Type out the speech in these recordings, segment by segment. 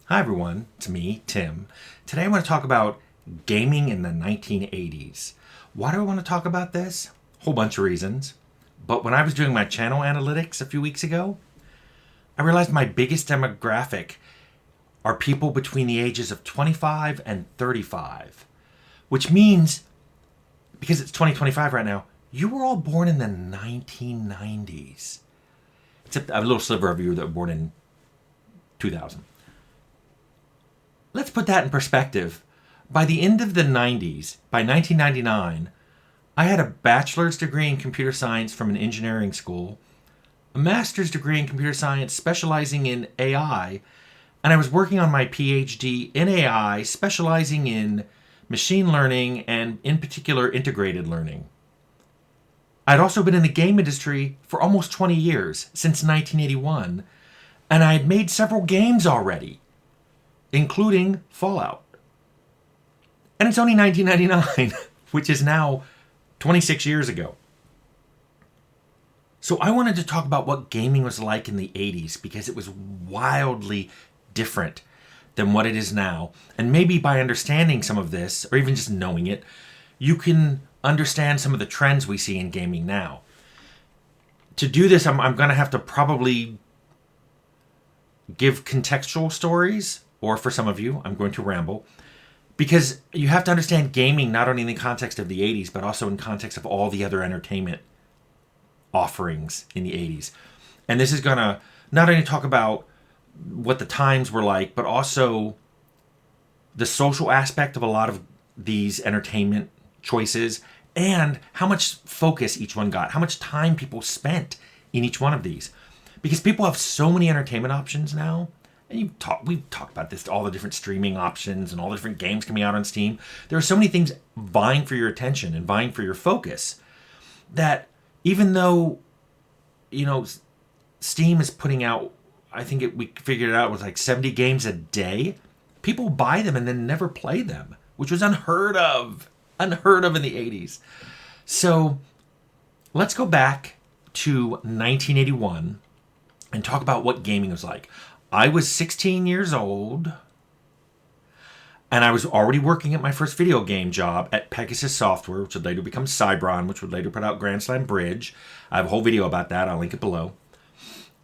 Hi everyone, it's me, Tim. Today I want to talk about gaming in the 1980s. Why do I want to talk about this? A whole bunch of reasons. But when I was doing my channel analytics a few weeks ago, I realized my biggest demographic are people between the ages of 25 and 35. Which means, because it's 2025 right now, you were all born in the 1990s. Except a little sliver of you that were born in 2000. Let's put that in perspective. By the end of the 90s, by 1999, I had a bachelor's degree in computer science from an engineering school, a master's degree in computer science specializing in AI, and I was working on my PhD in AI specializing in machine learning and, in particular, integrated learning. I'd also been in the game industry for almost 20 years, since 1981, and I had made several games already, including Fallout. And it's only 1999, which is now 26 years ago. So I wanted to talk about what gaming was like in the 80s because it was wildly different than what it is now. And maybe by understanding some of this, or even just knowing it, you can understand some of the trends we see in gaming now. To do this, I'm going to have to probably give contextual stories, or for some of you, I'm going to ramble, because you have to understand gaming not only in the context of the 80s, but also in context of all the other entertainment offerings in the 80s. And this is going to not only talk about what the times were like, but also the social aspect of a lot of these entertainment choices and how much focus each one got, how much time people spent in each one of these. Because people have so many entertainment options now. And we've talked about this, all the different streaming options and all the different games coming out on Steam. There are so many things vying for your attention and vying for your focus that even though, Steam is putting out, I think we figured it out, was like 70 games a day, people buy them and then never play them, which was unheard of in the 80s. So let's go back to 1981 and talk about what gaming was like. I was 16 years old, and I was already working at my first video game job at Pegasus Software, which would later become Cybron, which would later put out Grand Slam Bridge. I have a whole video about that. I'll link it below.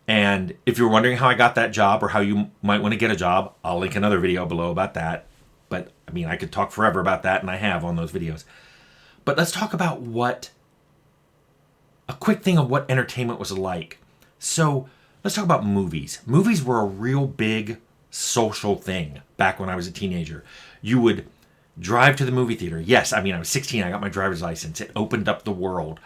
And if you're wondering how I got that job or how you might want to get a job, I'll link another video below about that. But, I could talk forever about that, and I have on those videos. But let's talk about a quick thing of what entertainment was like. So let's talk about movies. Movies were a real big social thing back when I was a teenager. You would drive to the movie theater. Yes, I was 16. I got my driver's license. It opened up the world.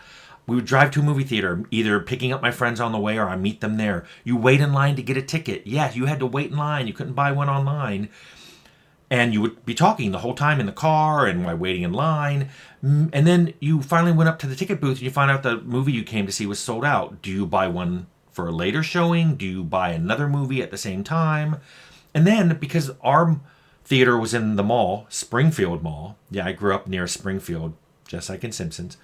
We would drive to a movie theater, either picking up my friends on the way or I meet them there. You wait in line to get a ticket. Yes, you had to wait in line. You couldn't buy one online. And you would be talking the whole time in the car and while waiting in line. And then you finally went up to the ticket booth and you find out the movie you came to see was sold out. Do you buy one for a later showing? Do you buy another movie at the same time? And then, because our theater was in the mall, Springfield Mall. Yeah, I grew up near Springfield, just like in Simpsons.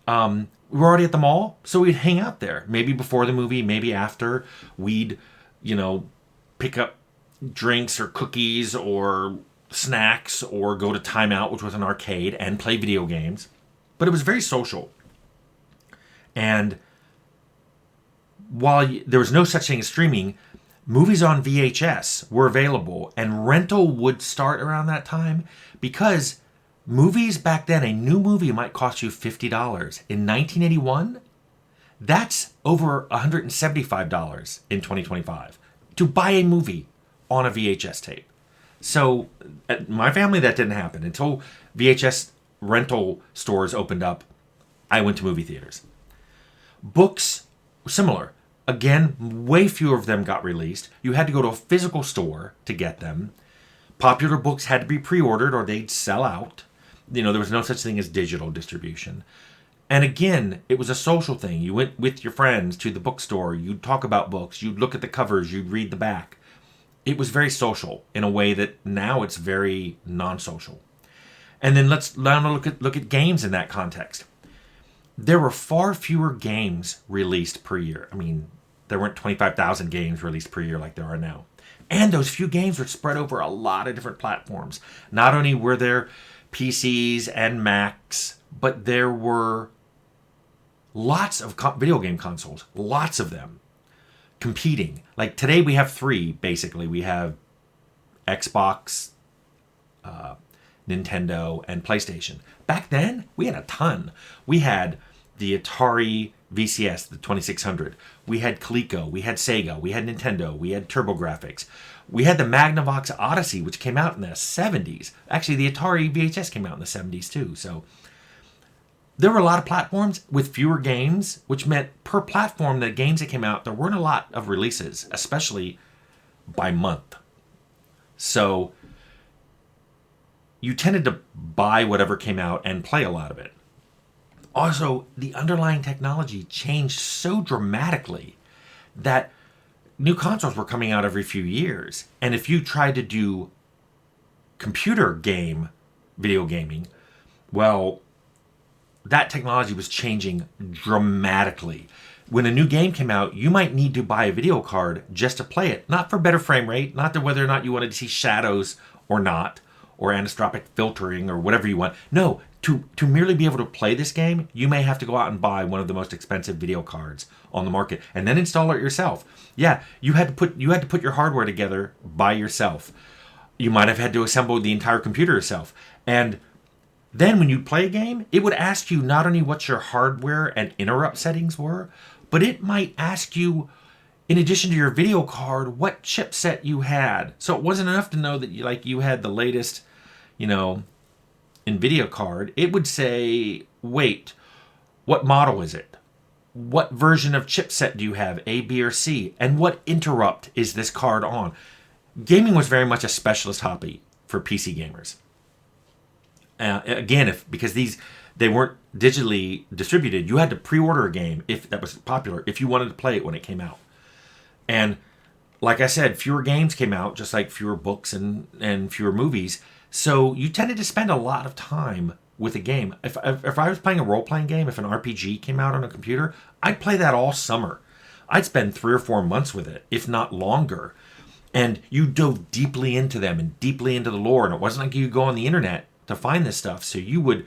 We were already at the mall, so we'd hang out there. Maybe before the movie, maybe after. We'd, pick up drinks or cookies or snacks or go to Time Out, which was an arcade, and play video games. But it was very social. And while there was no such thing as streaming, movies on VHS were available, and rental would start around that time because movies back then, a new movie might cost you $50. In 1981, that's over $175 in 2025 to buy a movie on a VHS tape. So at my family, that didn't happen. Until VHS rental stores opened up, I went to movie theaters. Books, similar. Again, way fewer of them got released. You had to go to a physical store to get them. Popular books had to be pre-ordered or they'd sell out. There was no such thing as digital distribution. And again, it was a social thing. You went with your friends to the bookstore. You'd talk about books. You'd look at the covers. You'd read the back. It was very social in a way that now it's very non-social. And then let's now look at games in that context. There were far fewer games released per year. There weren't 25,000 games released per year like there are now. And those few games were spread over a lot of different platforms. Not only were there PCs and Macs, but there were lots of video game consoles, lots of them competing. Like today we have three, basically. We have Xbox, Nintendo, and PlayStation. Back then, we had a ton. We had the Atari VCS, the 2600. We had Coleco. We had Sega. We had Nintendo. We had TurboGrafx. We had the Magnavox Odyssey, which came out in the 70s. Actually, the Atari VHS came out in the 70s too. So there were a lot of platforms with fewer games, which meant per platform, the games that came out, there weren't a lot of releases, especially by month. So you tended to buy whatever came out and play a lot of it. Also, the underlying technology changed so dramatically that new consoles were coming out every few years. And if you tried to do computer game, video gaming, well, that technology was changing dramatically. When a new game came out, you might need to buy a video card just to play it. Not for better frame rate, not to whether or not you wanted to see shadows or not, or anisotropic filtering or whatever you want. No, to merely be able to play this game, you may have to go out and buy one of the most expensive video cards on the market and then install it yourself. Yeah, you had to put your hardware together by yourself. You might have had to assemble the entire computer yourself. And then when you play a game, it would ask you not only what your hardware and interrupt settings were, but it might ask you, in addition to your video card, what chipset you had. So it wasn't enough to know that you had the latest, NVIDIA card. It would say, wait, what model is it? What version of chipset do you have, A, B, or C? And what interrupt is this card on? Gaming was very much a specialist hobby for PC gamers. Again, because they weren't digitally distributed, you had to pre-order a game if that was popular, if you wanted to play it when it came out. And like I said, fewer games came out, just like fewer books and fewer movies. So you tended to spend a lot of time with a game. If I was playing a role-playing game, if an RPG came out on a computer, I'd play that all summer. I'd spend 3 or 4 months with it, if not longer. And you dove deeply into them and deeply into the lore. And it wasn't like you could go on the internet to find this stuff. So you would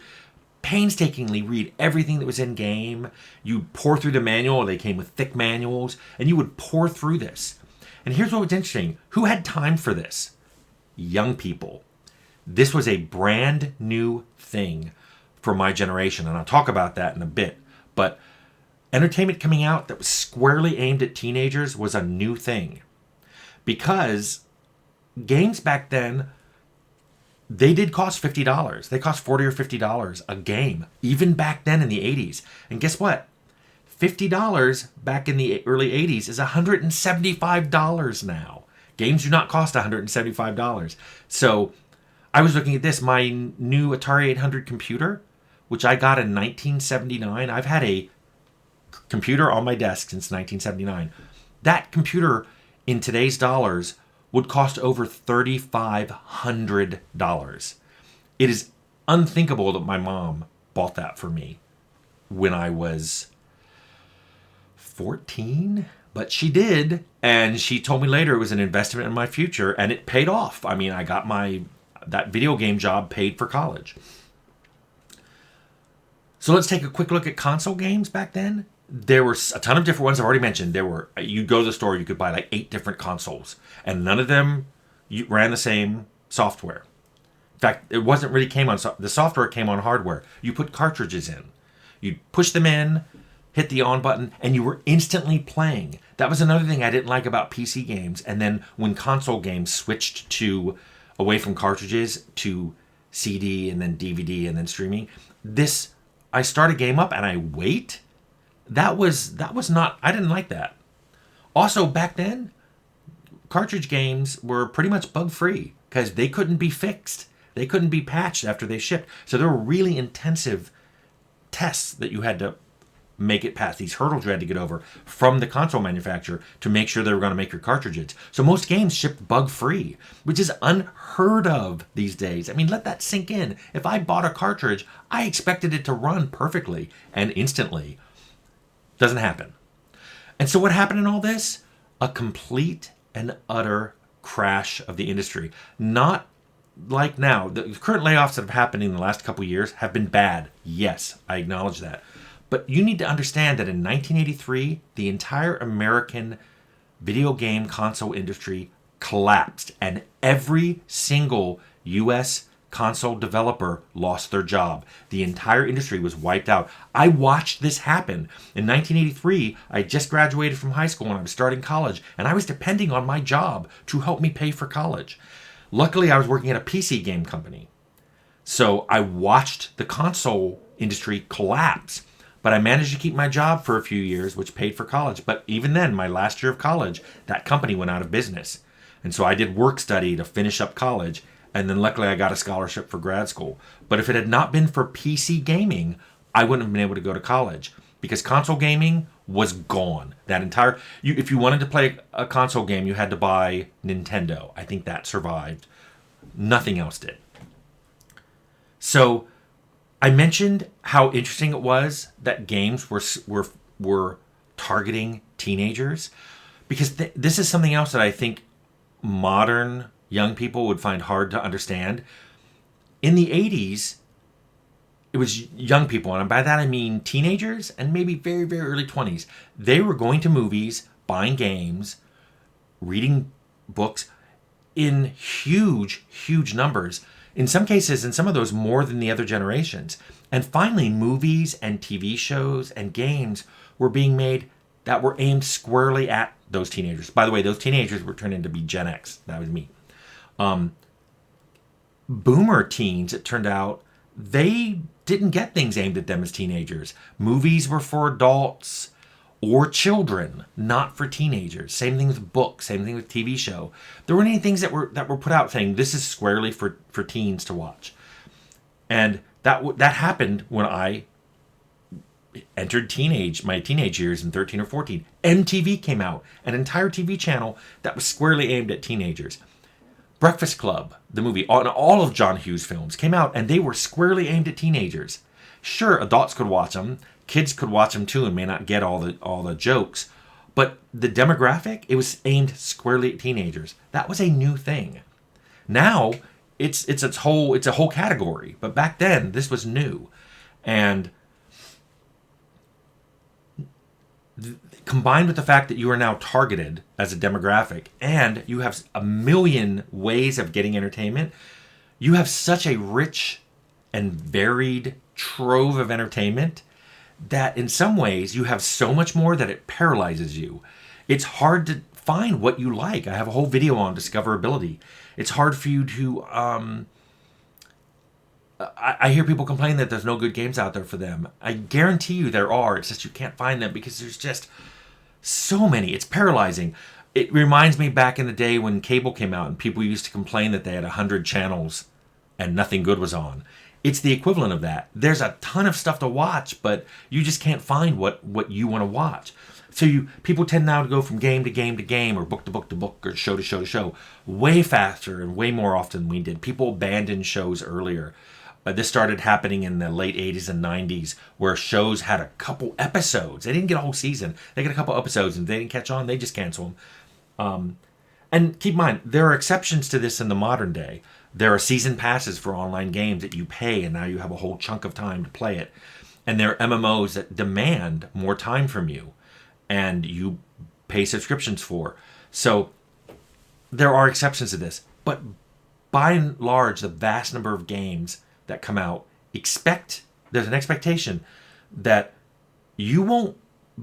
painstakingly read everything that was in game. You'd pour through the manual. They came with thick manuals. And you would pour through this. And here's what was interesting. Who had time for this? Young people. This was a brand new thing for my generation. And I'll talk about that in a bit. But entertainment coming out that was squarely aimed at teenagers was a new thing. Because games back then, they did cost $50. They cost $40 or $50 a game, even back then in the 80s. And guess what? $50 back in the early 80s is $175 now. Games do not cost $175. So I was looking at this. My new Atari 800 computer, which I got in 1979. I've had a computer on my desk since 1979. That computer in today's dollars would cost over $3,500. It is unthinkable that my mom bought that for me when I was 14, but she did, and she told me later it was an investment in my future, and it paid off. I mean, I got that video game job paid for college. So let's take a quick look at console games back then. There were a ton of different ones I've already mentioned. You'd go to the store, you could buy like 8 different consoles, and none of them ran the same software. In fact, it wasn't really the software came on hardware. You put cartridges in. You'd push them in, hit the on button, and you were instantly playing. That was another thing I didn't like about PC games. And then when console games switched away from cartridges to CD and then DVD and then streaming, I start a game up and I wait. That was not, I didn't like that. Also, back then, cartridge games were pretty much bug-free because they couldn't be fixed. They couldn't be patched after they shipped. So there were really intensive tests that you had to make it past, these hurdles you had to get over from the console manufacturer to make sure they were going to make your cartridges. So most games shipped bug-free, which is unheard of these days. I mean, let that sink in. If I bought a cartridge, I expected it to run perfectly and instantly. Doesn't happen. And so what happened in all this? A complete and utter crash of the industry. Not like now. The current layoffs that have happened in the last couple of years have been bad. Yes, I acknowledge that. But you need to understand that in 1983, the entire American video game console industry collapsed, and every single U.S. console developer lost their job. The entire industry was wiped out. I watched this happen. In 1983, I just graduated from high school and I was starting college, and I was depending on my job to help me pay for college. Luckily, I was working at a PC game company. So I watched the console industry collapse. But I managed to keep my job for a few years, which paid for college. But even then, my last year of college, that company went out of business. And so I did work study to finish up college. And then luckily I got a scholarship for grad school. But if it had not been for PC gaming, I wouldn't have been able to go to college. Because console gaming was gone. That entire... if you wanted to play a console game, you had to buy Nintendo. I think that survived. Nothing else did. So I mentioned how interesting it was that games were targeting teenagers, because this is something else that I think modern young people would find hard to understand. In the 80s, it was young people, and by that I mean teenagers and maybe very, very early 20s. They were going to movies, buying games, reading books in huge, huge numbers. In some cases, in some of those, more than the other generations. And finally, movies and TV shows and games were being made that were aimed squarely at those teenagers. By the way, those teenagers were turned into be Gen X. That was me. Boomer teens, it turned out, they didn't get things aimed at them as teenagers. Movies were for adults or children, not for teenagers. Same thing with books, same thing with TV show. There weren't any things that were put out saying this is squarely for teens to watch. And that happened when I entered my teenage years in 13 or 14. MTV came out, an entire TV channel that was squarely aimed at teenagers. Breakfast Club, the movie, all of John Hughes films came out, and they were squarely aimed at teenagers. Sure, adults could watch them. Kids could watch them too and may not get all the jokes. But the demographic, it was aimed squarely at teenagers. That was a new thing. Now, it's a whole category. But back then, this was new. And combined with the fact that you are now targeted as a demographic and you have a million ways of getting entertainment, you have such a rich and varied trove of entertainment that in some ways you have so much more that it paralyzes you. It's hard to find what you like. I have a whole video on discoverability. It's hard for you to... I hear people complain that there's no good games out there for them. I guarantee you there are. It's just you can't find them because there's just so many. It's paralyzing. It reminds me back in the day when cable came out and people used to complain that they had 100 channels and nothing good was on. It's the equivalent of that. There's a ton of stuff to watch, but you just can't find what you want to watch. So people tend now to go from game to game to game, or book to book to book, or show to show to show, way faster and way more often than we did. People abandoned shows earlier. This started happening in the late 80s and 90s, where shows had a couple episodes. They didn't get a whole season. They got a couple episodes, and if they didn't catch on, they just cancel them. And keep in mind, there are exceptions to this in the modern day. There are season passes for online games that you pay, and now you have a whole chunk of time to play it. And there are MMOs that demand more time from you, and you pay subscriptions for. So there are exceptions to this. But by and large, the vast number of games that come out, there's an expectation that you won't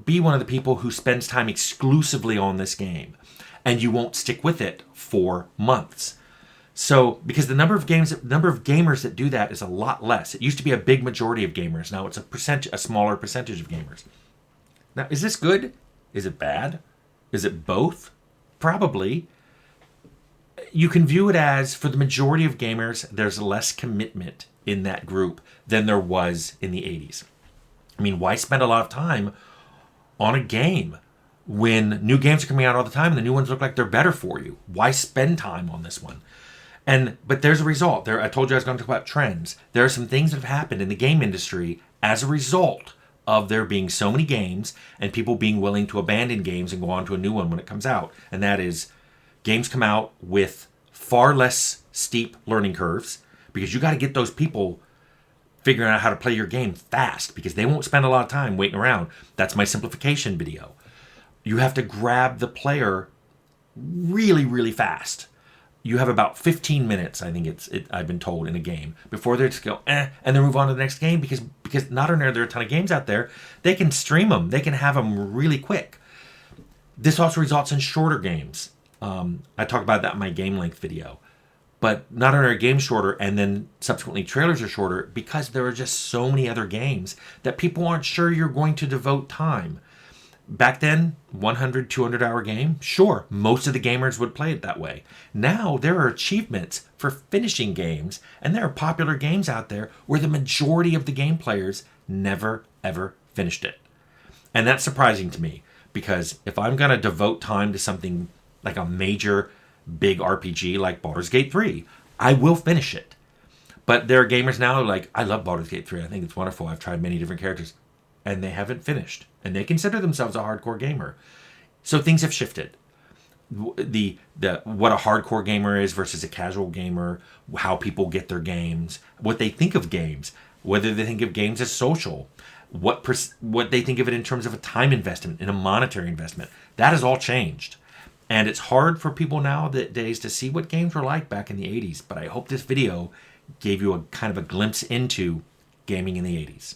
be one of the people who spends time exclusively on this game, and you won't stick with it for months. So, because the number of gamers that do that is a lot less. It used to be a big majority of gamers. Now it's a smaller percentage of gamers. Now, is this good? Is it bad? Is it both? Probably. You can view it as, for the majority of gamers, there's less commitment in that group than there was in the 80s. I mean, why spend a lot of time on a game when new games are coming out all the time and the new ones look like they're better for you? Why spend time on this one? But there's a result. I told you I was going to talk about trends. There are some things that have happened in the game industry as a result of there being so many games and people being willing to abandon games and go on to a new one when it comes out. And that is, games come out with far less steep learning curves, because you got to get those people figuring out how to play your game fast, because they won't spend a lot of time waiting around. That's my simplification video. You have to grab the player really, really fast. You have about 15 minutes, I think I've been told, in a game before they just go, and then move on to the next game, because not only are there a ton of games out there, they can stream them. They can have them really quick. This also results in shorter games. I talk about that in my game length video. But not only are games shorter, and then subsequently trailers are shorter, because there are just so many other games that people aren't sure you're going to devote time. Back then, 100, 200 hour game, sure, most of the gamers would play it that way. Now, there are achievements for finishing games, and there are popular games out there where the majority of the game players never, ever finished it. And that's surprising to me, because if I'm going to devote time to something like a major, big RPG like Baldur's Gate 3, I will finish it. But there are gamers now like, I love Baldur's Gate 3, I think it's wonderful, I've tried many different characters, and they haven't finished, and they consider themselves a hardcore gamer. So things have shifted. The what a hardcore gamer is versus a casual gamer, how people get their games, what they think of games, whether they think of games as social, what they think of it in terms of a time investment and a monetary investment. That has all changed. And it's hard for people nowadays to see what games were like back in the 80s, but I hope this video gave you a kind of a glimpse into gaming in the 80s.